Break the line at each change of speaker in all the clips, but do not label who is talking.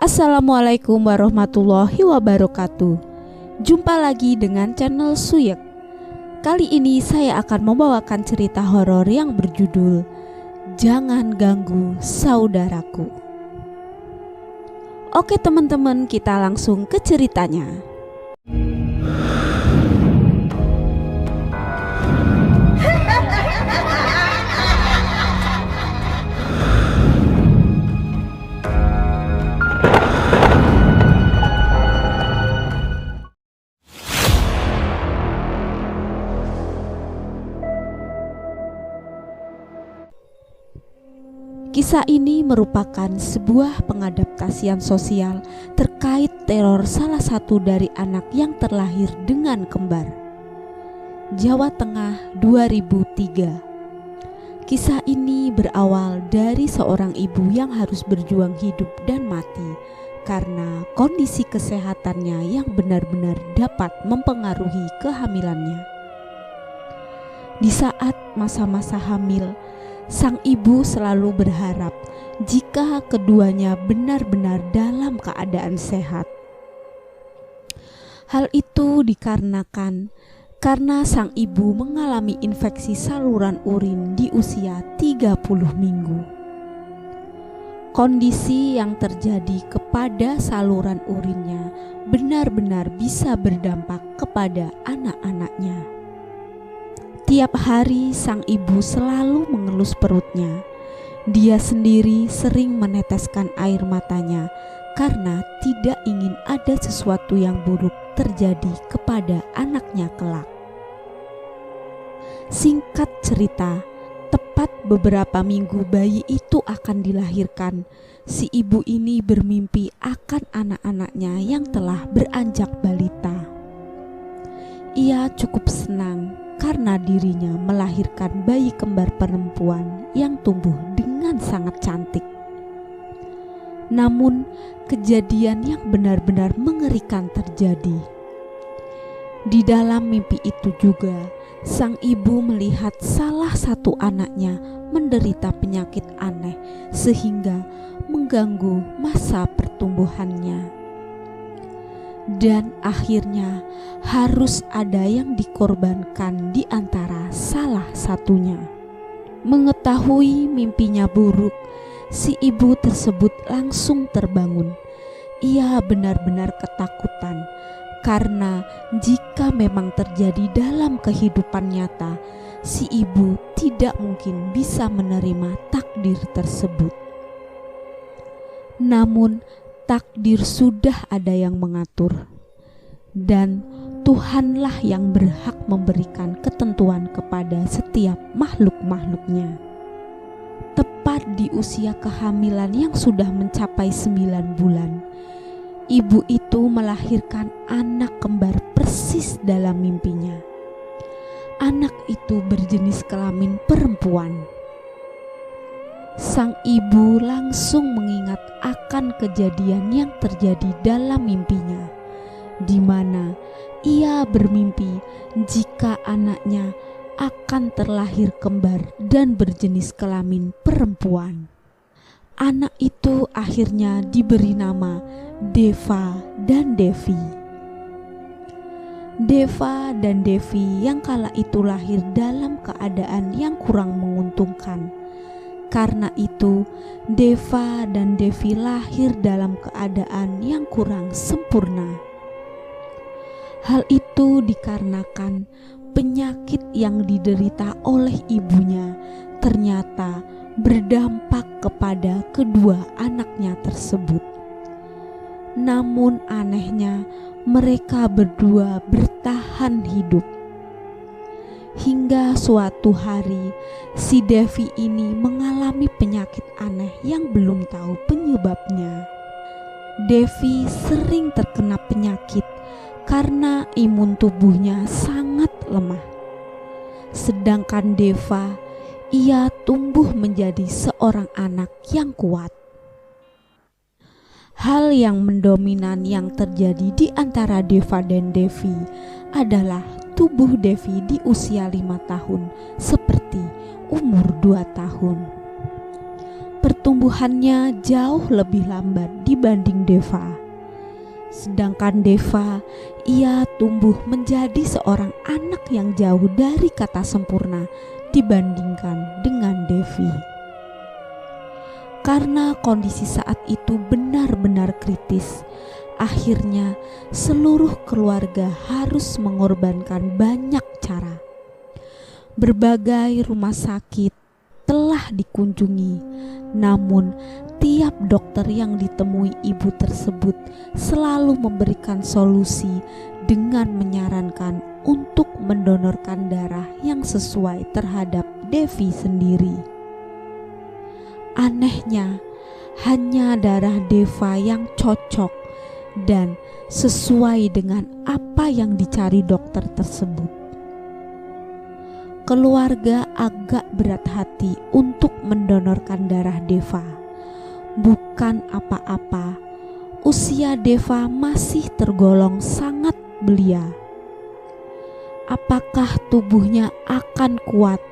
Assalamualaikum warahmatullahi wabarakatuh. Jumpa lagi dengan channel Suyek. Kali ini saya akan membawakan cerita horor yang berjudul Jangan Ganggu Saudaraku. Oke teman-teman, kita langsung ke ceritanya. Kisah ini merupakan sebuah pengadaptasian sosial terkait teror salah satu dari anak yang terlahir dengan kembar. Jawa Tengah 2003. Kisah ini berawal dari seorang ibu yang harus berjuang hidup dan mati karena kondisi kesehatannya yang benar-benar dapat mempengaruhi kehamilannya. Di saat masa-masa hamil, sang ibu selalu berharap jika keduanya benar-benar dalam keadaan sehat. Hal itu dikarenakan karena sang ibu mengalami infeksi saluran urin di usia 30 minggu. Kondisi yang terjadi kepada saluran urinnya benar-benar bisa berdampak kepada anak-anaknya. Tiap hari sang ibu selalu mengelus perutnya. Dia sendiri sering meneteskan air matanya karena tidak ingin ada sesuatu yang buruk terjadi kepada anaknya kelak. Singkat cerita, tepat beberapa minggu bayi itu akan dilahirkan, si ibu ini bermimpi akan anak-anaknya yang telah beranjak balita. Ia cukup senang karena dirinya melahirkan bayi kembar perempuan yang tumbuh dengan sangat cantik. Namun kejadian yang benar-benar mengerikan terjadi. Di dalam mimpi itu juga sang ibu melihat salah satu anaknya menderita penyakit aneh sehingga mengganggu masa pertumbuhannya. Dan akhirnya harus ada yang dikorbankan di antara salah satunya. Mengetahui mimpinya buruk, si ibu tersebut langsung terbangun. Ia benar-benar ketakutan karena jika memang terjadi dalam kehidupan nyata, si ibu tidak mungkin bisa menerima takdir tersebut. Namun takdir sudah ada yang mengatur, dan Tuhanlah yang berhak memberikan ketentuan kepada setiap makhluk-makhluknya. Tepat di usia kehamilan yang sudah mencapai 9 bulan, ibu itu melahirkan anak kembar persis dalam mimpinya. Anak itu berjenis kelamin perempuan. Sang ibu langsung mengingat akan kejadian yang terjadi dalam mimpinya, di mana ia bermimpi jika anaknya akan terlahir kembar dan berjenis kelamin perempuan. Anak itu akhirnya diberi nama Deva dan Devi. Deva dan Devi yang kala itu lahir dalam keadaan yang kurang menguntungkan. Karena itu, Deva dan Devi lahir dalam keadaan yang kurang sempurna. Hal itu dikarenakan penyakit yang diderita oleh ibunya ternyata berdampak kepada kedua anaknya tersebut. Namun anehnya, mereka berdua bertahan hidup. Hingga suatu hari, si Devi ini mengalami penyakit aneh yang belum tahu penyebabnya. Devi sering terkena penyakit karena imun tubuhnya sangat lemah. Sedangkan Deva, ia tumbuh menjadi seorang anak yang kuat. Hal yang mendominan yang terjadi di antara Deva dan Devi adalah tubuh Devi di usia 5 tahun seperti umur 2 tahun. pertumbuhannya jauh lebih lambat dibanding Deva. Sedangkan Deva, ia tumbuh menjadi seorang anak yang jauh dari kata sempurna dibandingkan dengan Devi. Karena kondisi saat itu benar-benar kritis, akhirnya seluruh keluarga harus mengorbankan banyak cara. Berbagai rumah sakit telah dikunjungi, namun tiap dokter yang ditemui ibu tersebut selalu memberikan solusi dengan menyarankan untuk mendonorkan darah yang sesuai terhadap Devi sendiri. Anehnya, hanya darah Deva yang cocok dan sesuai dengan apa yang dicari dokter tersebut. Keluarga agak berat hati untuk mendonorkan darah Deva. Bukan apa-apa, usia Deva masih tergolong sangat belia. Apakah tubuhnya akan kuat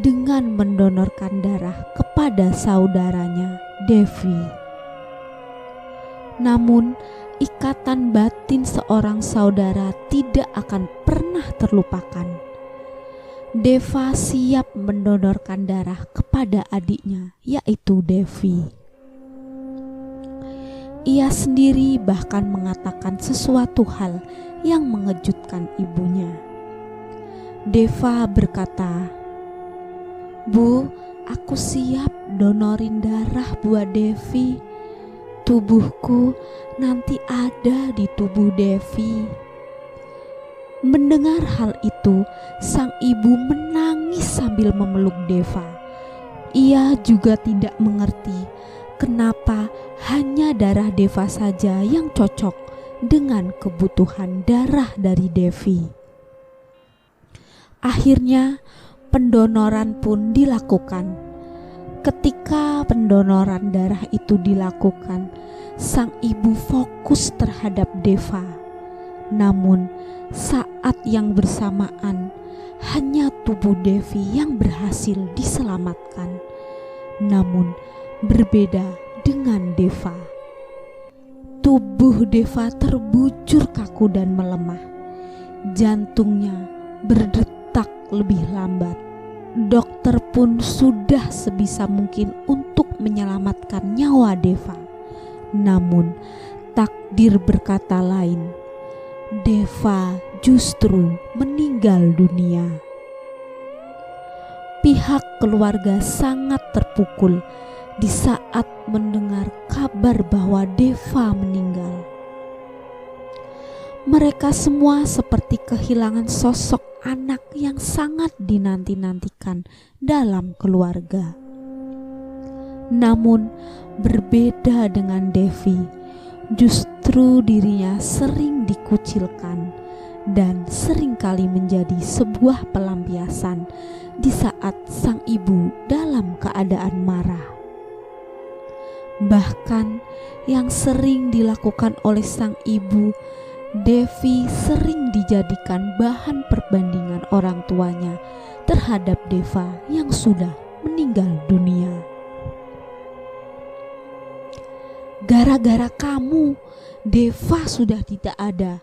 dengan mendonorkan darah kepada saudaranya Devi? Namun, ikatan batin seorang saudara tidak akan pernah terlupakan. Deva siap mendonorkan darah kepada adiknya, yaitu Devi. Ia sendiri bahkan mengatakan sesuatu hal yang mengejutkan ibunya. Deva berkata, "Bu, aku siap donorin darah buat Devi. Tubuhku nanti ada di tubuh Devi." Mendengar hal itu, sang ibu menangis sambil memeluk Deva. Ia juga tidak mengerti kenapa hanya darah Deva saja yang cocok dengan kebutuhan darah dari Devi. Akhirnya pendonoran pun dilakukan. Ketika pendonoran darah itu dilakukan, sang ibu fokus terhadap Deva. Namun saat yang bersamaan, hanya tubuh Devi yang berhasil diselamatkan. Namun berbeda dengan Deva. Tubuh Deva terbujur kaku dan melemah. Jantungnya berdetak lebih lambat. Dokter pun sudah sebisa mungkin untuk menyelamatkan nyawa Deva. Namun takdir berkata lain. Deva justru meninggal dunia. Pihak keluarga sangat terpukul di saat mendengar kabar bahwa Deva meninggal. Mereka semua seperti kehilangan sosok anak yang sangat dinanti-nantikan dalam keluarga. Namun berbeda dengan Devi, justru dirinya sering dikucilkan dan seringkali menjadi sebuah pelampiasan di saat sang ibu dalam keadaan marah. Bahkan yang sering dilakukan oleh sang ibu, Devi sering dijadikan bahan perbandingan orang tuanya terhadap Deva yang sudah meninggal dunia. Gara-gara kamu, Deva sudah tidak ada.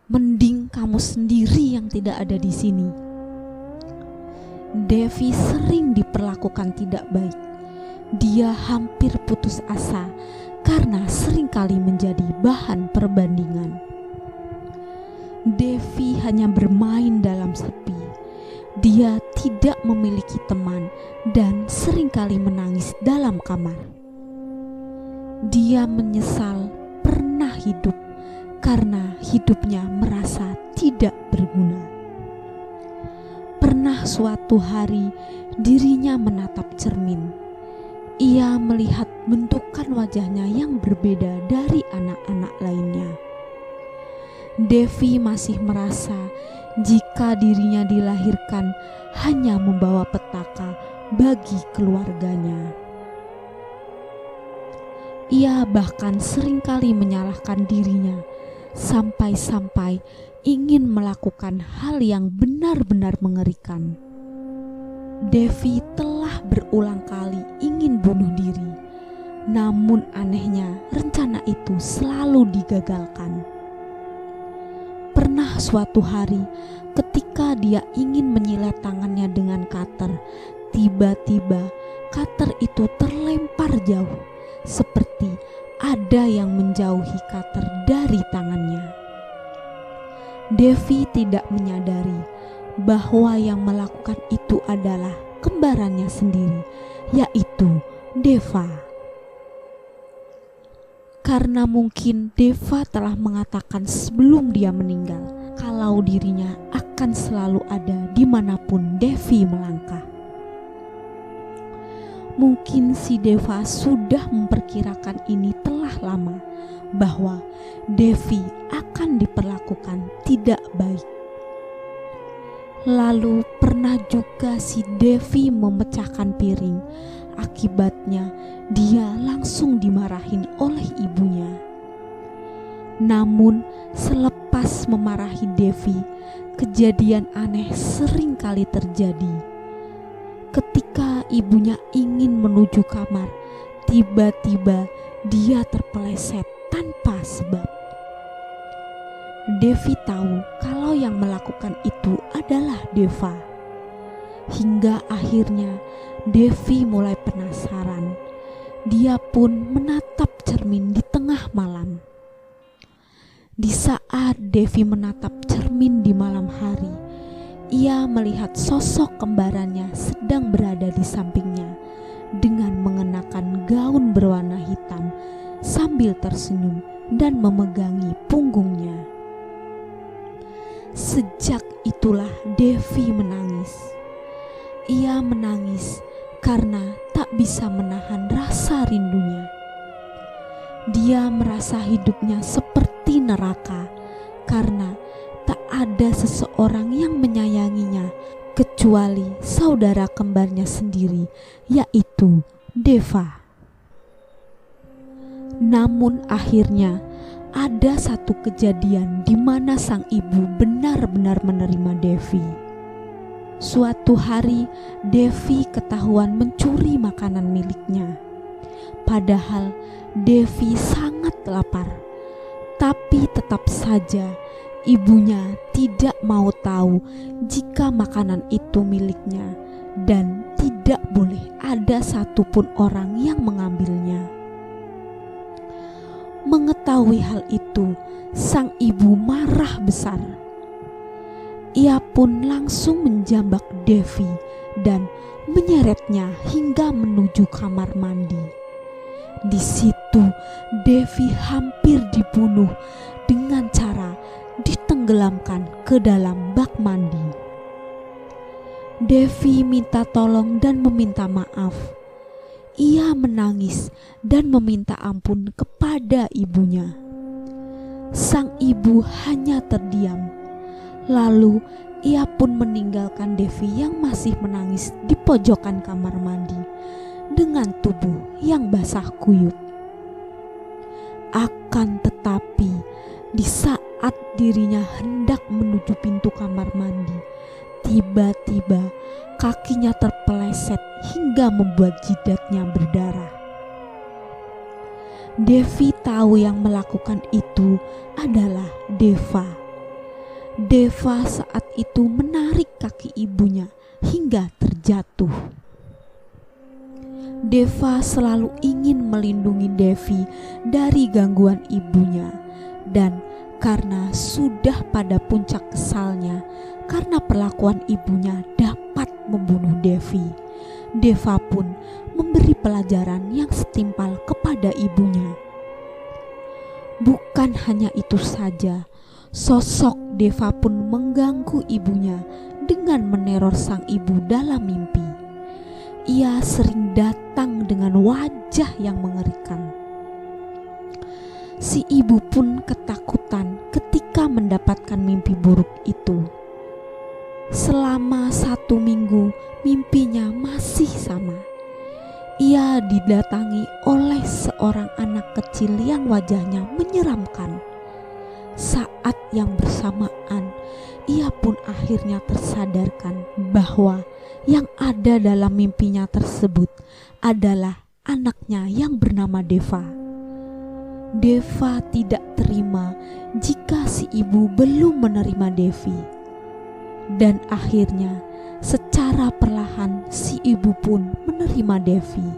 Mending kamu sendiri yang tidak ada di sini. Devi sering diperlakukan tidak baik. Dia hampir putus asa karena seringkali menjadi bahan perbandingan. Devi hanya bermain dalam sepi. Dia tidak memiliki teman dan seringkali menangis dalam kamar. Dia menyesal pernah hidup karena hidupnya merasa tidak berguna. Pernah suatu hari dirinya menatap cermin. Ia melihat bentukan wajahnya yang berbeda dari anak-anak lainnya. Devi masih merasa jika dirinya dilahirkan hanya membawa petaka bagi keluarganya. Ia bahkan seringkali menyalahkan dirinya, sampai-sampai ingin melakukan hal yang benar-benar mengerikan. Devi telah berulang kali ingin bunuh diri, Namun anehnya, rencana itu selalu digagalkan. Pernah suatu hari, ketika dia ingin menyilet tangannya dengan cutter, tiba-tiba cutter itu terlempar jauh, seperti ada yang menjauhi cutter dari tangannya. Devi tidak menyadari bahwa yang melakukan itu adalah kembarannya sendiri, yaitu Deva. Karena mungkin Deva telah mengatakan sebelum dia meninggal kalau dirinya akan selalu ada dimanapun Devi melangkah. Mungkin si Deva sudah memperkirakan ini telah lama, bahwa Devi akan diperlakukan tidak baik. Lalu pernah juga si Devi memecahkan piring. Akibatnya dia langsung dimarahin oleh ibunya. Namun selepas memarahi Devi, kejadian aneh sering kali terjadi. Ketika ibunya ingin menuju kamar, tiba-tiba dia terpeleset tanpa sebab. Devi tahu kalau yang melakukan itu adalah Deva. Hingga akhirnya Devi mulai penasaran. Dia pun menatap cermin di tengah malam. Di saat Devi menatap cermin di malam hari, ia melihat sosok kembarannya sedang berada di sampingnya dengan mengenakan gaun berwarna hitam sambil tersenyum dan memegangi punggungnya. Sejak itulah Devi menangis. Ia menangis karena tak bisa menahan rasa rindunya. Dia merasa hidupnya seperti neraka karena tak ada seseorang yang menyayanginya kecuali saudara kembarnya sendiri, yaitu Deva. Namun akhirnya ada satu kejadian di mana sang ibu benar-benar menerima Devi. Suatu hari Devi ketahuan mencuri makanan miliknya. Padahal Devi sangat lapar, tapi tetap saja ibunya tidak mau tahu jika makanan itu miliknya dan tidak boleh ada satupun orang yang mengambilnya. Mengetahui hal itu, sang ibu marah besar. Ia pun langsung menjambak Devi dan menyeretnya hingga menuju kamar mandi. Di situ Devi hampir dibunuh dengan cara ditenggelamkan ke dalam bak mandi. Devi minta tolong dan meminta maaf. Ia menangis dan meminta ampun kepada ibunya. Sang ibu hanya terdiam. Lalu ia pun meninggalkan Devi yang masih menangis di pojokan kamar mandi dengan tubuh yang basah kuyup. Akan tetapi di saat dirinya hendak menuju pintu kamar mandi, tiba-tiba kakinya terpeleset hingga membuat jidatnya berdarah. Devi tahu yang melakukan itu adalah Deva. Deva saat itu menarik kaki ibunya hingga terjatuh. Deva selalu ingin melindungi Devi dari gangguan ibunya, dan karena sudah pada puncak kesalnya karena perlakuan ibunya dapat membunuh Devi, Deva pun memberi pelajaran yang setimpal kepada ibunya. Bukan hanya itu saja, sosok Deva pun mengganggu ibunya dengan meneror sang ibu dalam mimpi. Ia sering datang dengan wajah yang mengerikan. Si ibu pun ketakutan ketika mendapatkan mimpi buruk itu. Selama 1 minggu mimpinya masih sama. Ia didatangi oleh seorang anak kecil yang wajahnya menyeramkan. Saat yang bersamaan, ia pun akhirnya tersadarkan bahwa yang ada dalam mimpinya tersebut adalah anaknya yang bernama Deva. Deva tidak terima jika si ibu belum menerima Devi. Dan akhirnya secara perlahan si ibu pun menerima Devi.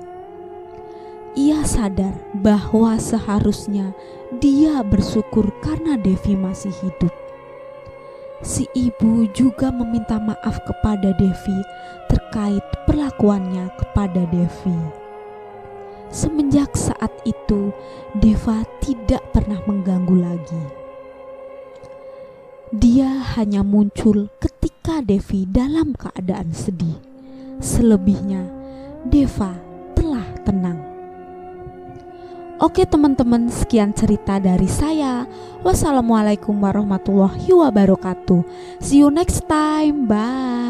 Ia sadar bahwa seharusnya dia bersyukur karena Devi masih hidup. Si ibu juga meminta maaf kepada Devi terkait perlakuannya kepada Devi. Semenjak saat itu, Deva tidak pernah mengganggu lagi. Dia hanya muncul ketika Devi dalam keadaan sedih. Selebihnya, Deva telah tenang. Oke teman-teman, sekian cerita dari saya. Wassalamualaikum warahmatullahi wabarakatuh. See you next time. Bye.